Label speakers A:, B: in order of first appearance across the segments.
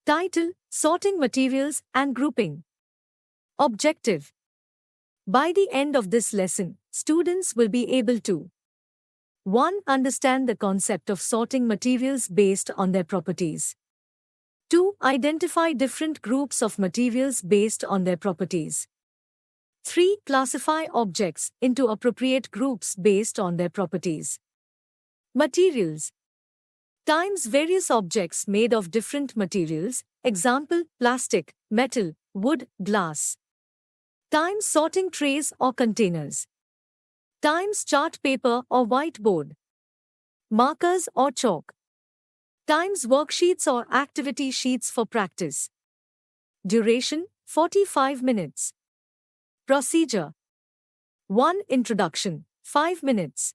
A: Title: Sorting Materials and Grouping. Objective: by the end of this lesson, students will be able to 1. Understand the concept of sorting materials based on their properties. 2. Identify different groups of materials based on their properties. 3. Classify objects into appropriate groups based on their properties. Materials. Times various objects made of different materials, example, plastic, metal, wood, glass. Times sorting trays or containers. Times chart paper or whiteboard. Markers or chalk. Times worksheets or activity sheets for practice. Duration, 45 minutes. Procedure. 1. Introduction, 5 minutes.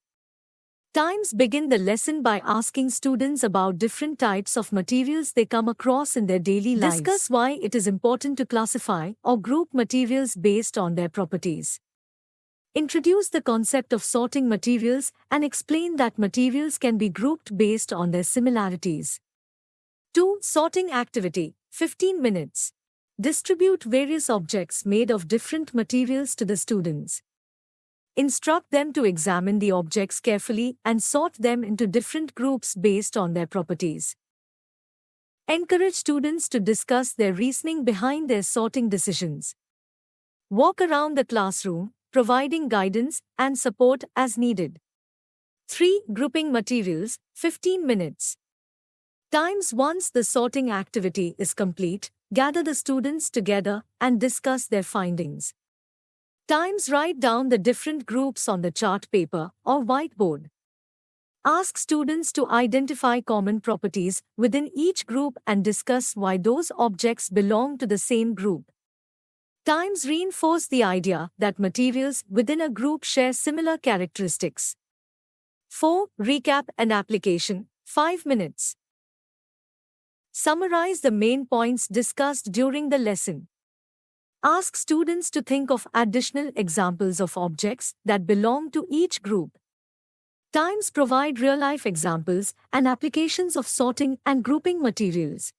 A: Times begin the lesson by asking students about different types of materials they come across in their daily lives. Discuss why it is important to classify or group materials based on their properties. Introduce the concept of sorting materials and explain that materials can be grouped based on their similarities. 2. Sorting activity, 15 minutes. Distribute various objects made of different materials to the students. Instruct them to examine the objects carefully and sort them into different groups based on their properties. Encourage students to discuss their reasoning behind their sorting decisions. Walk around the classroom, providing guidance and support as needed. 3. Grouping materials, 15 minutes. Times once the sorting activity is complete, gather the students together and discuss their findings. Times write down the different groups on the chart paper or whiteboard. Ask students to identify common properties within each group and discuss why those objects belong to the same group. Times reinforce the idea that materials within a group share similar characteristics. 4. Recap and application, 5 minutes. Summarize the main points discussed during the lesson. Ask students to think of additional examples of objects that belong to each group. Times provide real-life examples and applications of sorting and grouping materials.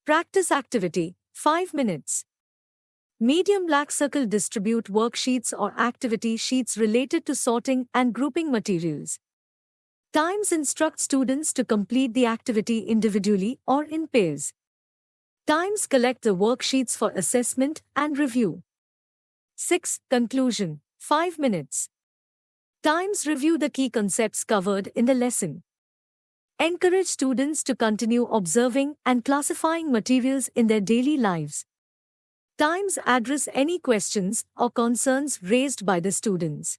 A: Practice activity, 5 minutes. Medium black circle distribute worksheets or activity sheets related to sorting and grouping materials. Times instruct students to complete the activity individually or in pairs. Times collect the worksheets for assessment and review. 6. Conclusion, 5 minutes. Times review the key concepts covered in the lesson. Encourage students to continue observing and classifying materials in their daily lives. Times address any questions or concerns raised by the students.